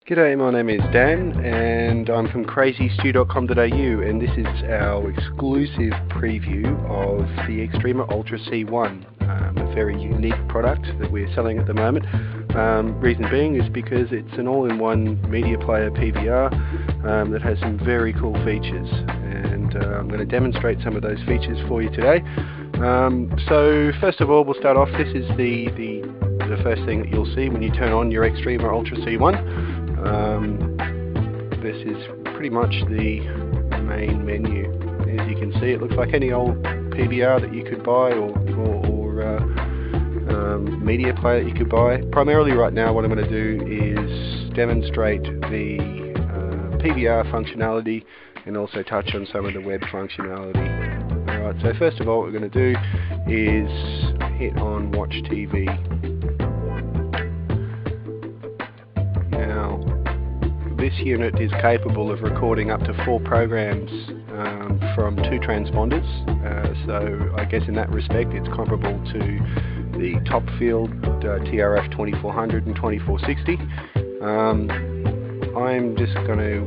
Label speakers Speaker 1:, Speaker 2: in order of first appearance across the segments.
Speaker 1: G'day, my name is Dan and I'm from crazystew.com.au, and this is our exclusive preview of the Xtreamer Ultra C1, a very unique product that we're selling at the moment. Reason being is because it's an all-in-one media player PVR that has some very cool features, and I'm going to demonstrate some of those features for you today. So first of all, we'll start off. This is the first thing that you'll see when you turn on your Xtreamer Ultra C1. This is pretty much the main menu. As you can see, it looks like any old PVR that you could buy or media player that you could buy. Primarily right now what I'm going to do is demonstrate the PVR functionality and also touch on some of the web functionality. Alright, so first of all what we're going to do is hit on Watch TV. Now, this unit is capable of recording up to 4 programs from 2 transponders, so I guess in that respect it's comparable to the Topfield TRF 2400 and 2460. I'm just going to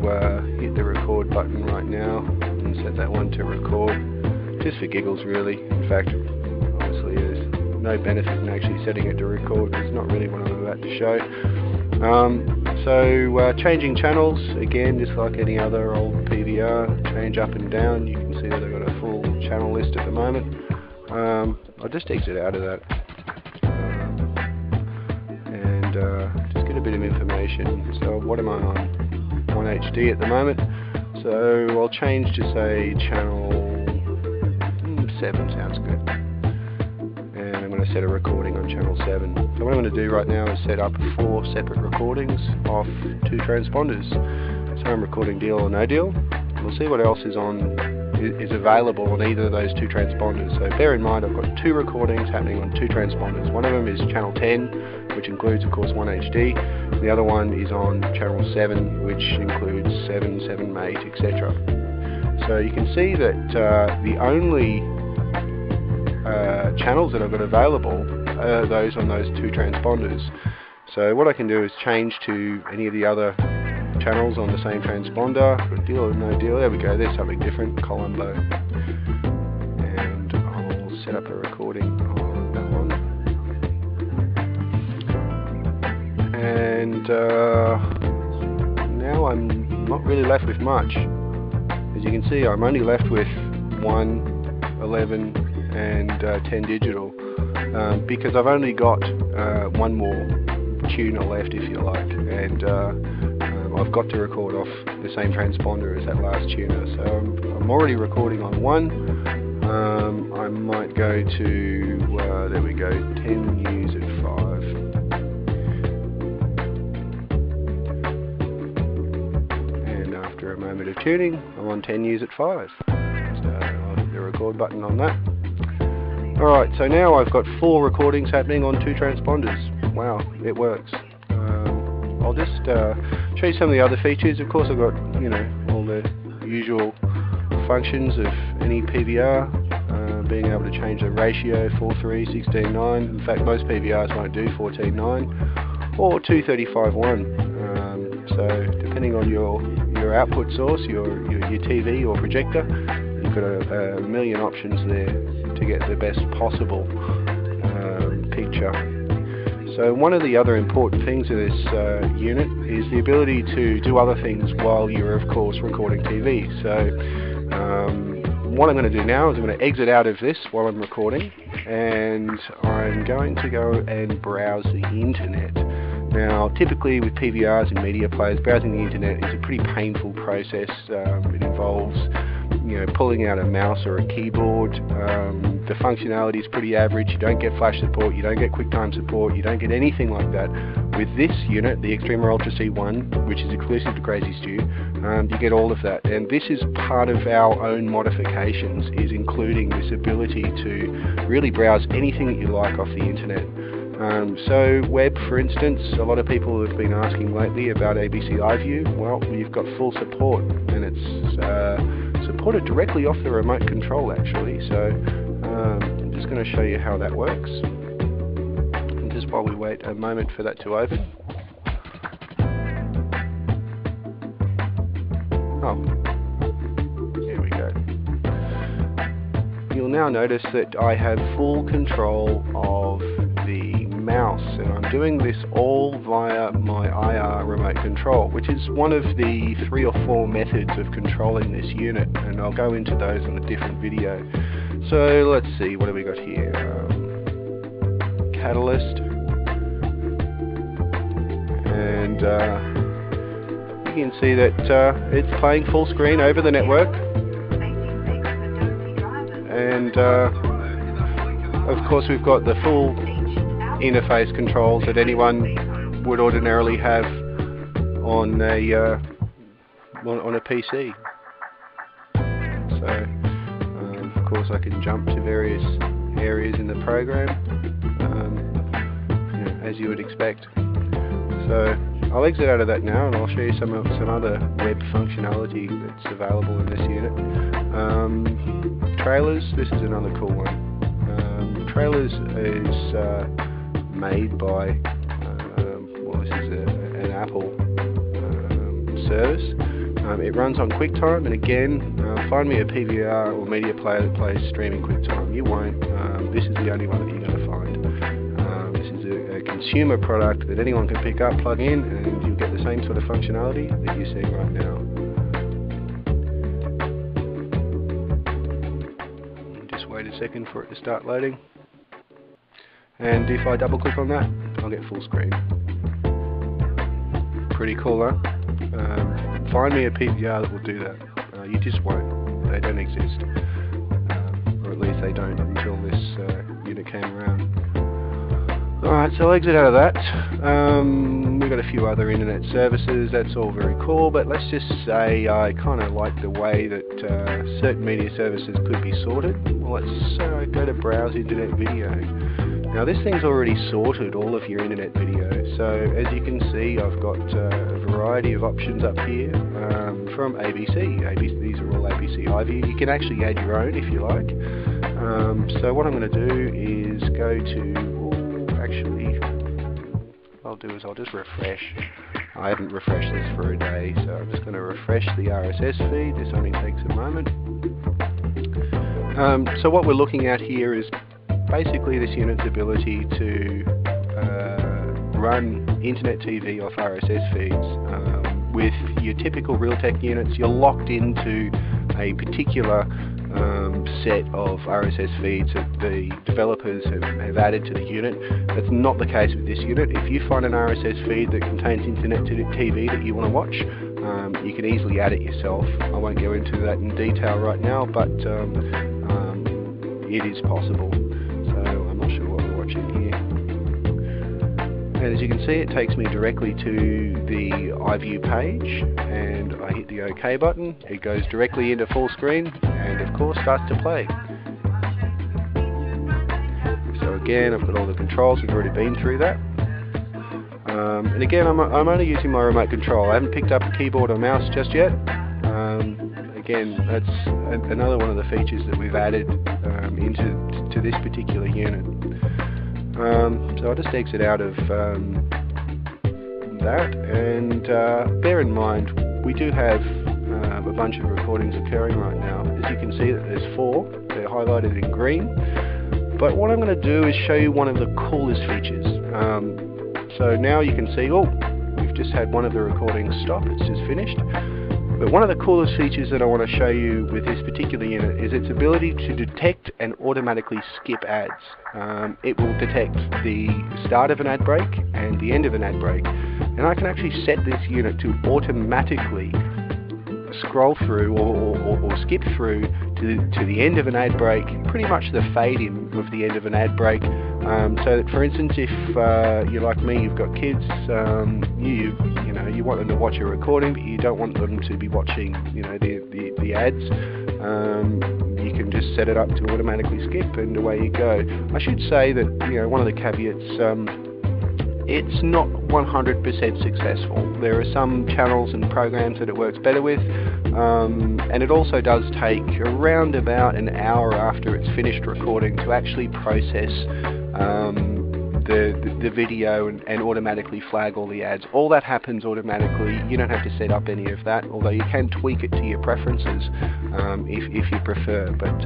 Speaker 1: hit the record button right now and set that one to record, just for giggles really. In fact, honestly there's no benefit in actually setting it to record, it's not really what I'm about to show. So changing channels, again, just like any other old PVR, change up and down. You can see that I've got a full channel list at the moment. I'll just exit out of that and just get a bit of information. So what am I on? 1HD at the moment. So I'll change to say channel 7, sounds good. And I'm going to set a recording on channel 7. So what I'm going to do right now is set up 4 separate recordings off 2 transponders. So I'm recording Deal or No Deal. We'll see what else is available on either of those 2 transponders. So bear in mind I've got 2 recordings happening on 2 transponders. One of them is channel 10, which includes of course 1HD. The other one is on channel 7, which includes 7, 7 mate, etc. So you can see that the only channels that I've got available are those on those 2 transponders. So what I can do is change to any of the other channels on the same transponder. Deal or no deal, there we go, there's something different, Colombo. And I'll set up a recording on that one. And now I'm not really left with much. As you can see, I'm only left with 1, 11 and 10 digital, because I've only got one more tuner left, if you like, and I've got to record off the same transponder as that last tuner. So I'm already recording on 1. I might go to there we go, 10 U's at 5, and after a moment of tuning I'm on 10 U's at 5. So I'll hit the record button on that. Alright, so now I've got 4 recordings happening on 2 transponders. Wow, it works. I'll just show you some of the other features. Of course I've got, you know, all the usual functions of any PVR, being able to change the ratio 4:3, 16:9. In fact most PVRs won't do 14:9 or 2:35:1. So depending on your output source, your TV or projector, you've got a million options there to get the best possible picture. So one of the other important things of this unit is the ability to do other things while you're of course recording TV. So what I'm going to do now is I'm going to exit out of this while I'm recording, and I'm going to go and browse the internet. Now typically with PVRs and media players, browsing the internet is a pretty painful process. It involves, you know, pulling out a mouse or a keyboard. The functionality is pretty average. You don't get flash support, you don't get quicktime support, you don't get anything like that. With this unit, the Xtreamer Ultra C1, which is exclusive to Crazy Stew, you get all of that. And this is part of our own modifications, is including this ability to really browse anything that you like off the internet. So web, for instance, a lot of people have been asking lately about ABC iView. Well, you've got full support, and it's supported directly off the remote control actually. So I'm just going to show you how that works. And just while we wait a moment for that to open. Oh, here we go. You'll now notice that I have full control of the mouse, and I'm doing this all via my IR remote control, which is one of the 3 or 4 methods of controlling this unit, and I'll go into those in a different video. So let's see, what have we got here? Catalyst, and you can see that it's playing full screen over the network, and of course we've got the full interface controls that anyone would ordinarily have on a PC. So of course I can jump to various areas in the program, you know, as you would expect. So I'll exit out of that now, and I'll show you some other web functionality that's available in this unit. Trailers, this is another cool one. Trailers is made by, well, this is an Apple service. It runs on QuickTime, and again, find me a PVR or media player that plays streaming QuickTime. You won't. This is the only one that you're going to find. This is a consumer product that anyone can pick up, plug in, and you'll get the same sort of functionality that you're seeing right now. Just wait a second for it to start loading. And if I double click on that, I'll get full screen. Pretty cool, huh? Find me a PVR that will do that. You just won't. They don't exist. Or at least they don't until this unit came around. Alright, so I'll exit out of that. We've got a few other internet services. That's all very cool, but let's just say I kind of like the way that certain media services could be sorted. Well, let's go to Browse Internet Video. Now this thing's already sorted all of your internet video, so as you can see I've got a variety of options up here from ABC. These are all ABC iView. You can actually add your own if you like. So what I'm going to do is go to, actually what I'll do is I'll just refresh. I haven't refreshed this for a day, so I'm just going to refresh the RSS feed. This only takes a moment. So what we're looking at here is basically this unit's ability to run internet TV off RSS feeds. With your typical Realtek units, you're locked into a particular set of RSS feeds that the developers have added to the unit. That's not the case with this unit. If you find an RSS feed that contains internet TV that you want to watch, you can easily add it yourself. I won't go into that in detail right now, but it is possible. I'm not sure what we're watching here. And as you can see, it takes me directly to the iView page, and I hit the OK button. It goes directly into full screen, and of course starts to play. So again, I've got all the controls. We've already been through that. And again, I'm only using my remote control. I haven't picked up a keyboard or mouse just yet. Again, that's another one of the features that we've added into this particular unit. So I'll just exit out of that, and bear in mind we do have a bunch of recordings occurring right now. As you can see, that there's 4. They're highlighted in green. But what I'm going to do is show you one of the coolest features. So now you can see, oh, we've just had one of the recordings stop. It's just finished. But one of the coolest features that I want to show you with this particular unit is its ability to detect and automatically skip ads. It will detect the start of an ad break and the end of an ad break. And I can actually set this unit to automatically scroll through or skip through to the end of an ad break, pretty much the fade in of the end of an ad break. So that, for instance, if you're like me, you've got kids, you know, you want them to watch a recording, but you don't want them to be watching, you know, the ads. You can just set it up to automatically skip, and away you go. I should say that, you know, one of the caveats, it's not 100% successful. There are some channels and programs that it works better with, and it also does take around about an hour after it's finished recording to actually process the video and automatically flag all the ads. All that happens automatically. You don't have to set up any of that, although you can tweak it to your preferences if you prefer. But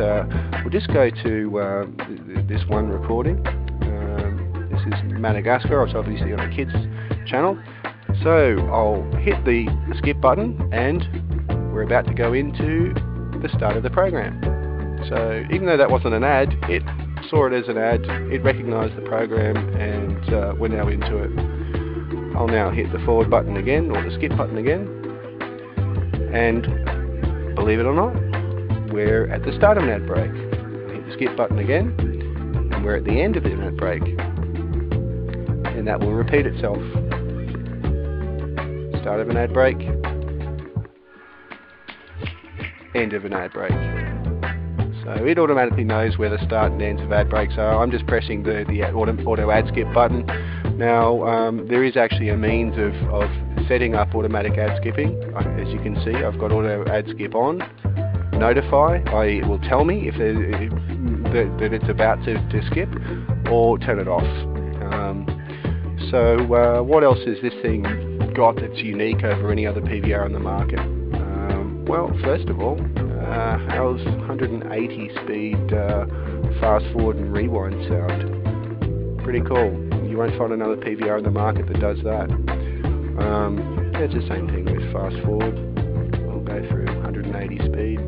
Speaker 1: we'll just go to this one recording. This is Madagascar. It's obviously on a kids channel. So I'll hit the skip button and we're about to go into the start of the program. So even though that wasn't an ad, it saw it as an ad, it recognised the program, and we're now into it. I'll now hit the forward button again, or the skip button again, and believe it or not, we're at the start of an ad break. Hit the skip button again, and we're at the end of an ad break. And that will repeat itself. Start of an ad break, end of an ad break. So it automatically knows where the start and ends of ad breaks are. I'm just pressing the auto ad skip button. Now there is actually a means of setting up automatic ad skipping. As you can see, I've got auto ad skip on. Notify, it will tell me if that it's about to skip, or turn it off. So what else has this thing got that's unique over any other PVR on the market? Well, first of all, how's 180 speed fast forward and rewind sound? Pretty cool. You won't find another PVR in the market that does that. It's the same thing with fast forward. We'll go through 180 speed.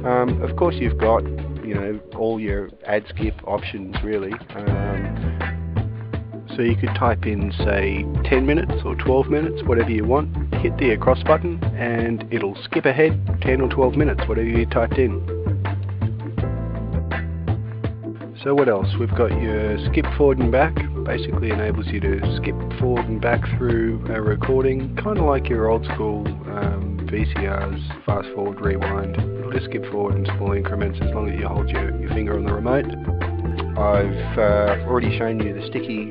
Speaker 1: Of course, you've got all your ad skip options really. So you could type in, say, 10 minutes or 12 minutes, whatever you want, hit the across button, and it'll skip ahead 10 or 12 minutes, whatever you typed in. So what else? We've got your skip forward and back, basically enables you to skip forward and back through a recording, kind of like your old school VCRs, fast forward, rewind. It'll just skip forward in small increments as long as you hold your finger on the remote. I've already shown you the sticky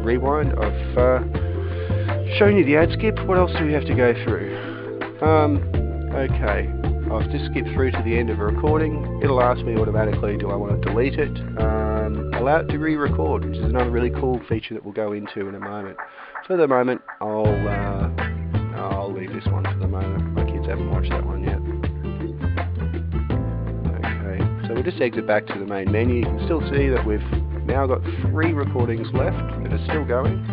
Speaker 1: rewind. I've shown you the ad skip. What else do we have to go through? Okay, I've just skipped through to the end of a recording. It'll ask me automatically, do I want to delete it? Allow it to re-record, which is another really cool feature that we'll go into in a moment. So at the moment, I'll leave this one for the moment. My kids haven't watched that one yet. So we'll just exit back to the main menu. You can still see that we've now got 3 recordings left that are still going.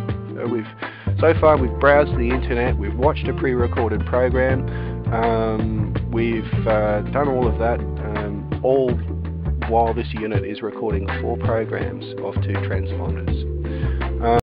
Speaker 1: So far we've browsed the internet, we've watched a pre-recorded program, we've done all of that, all while this unit is recording 4 programs of 2 transponders.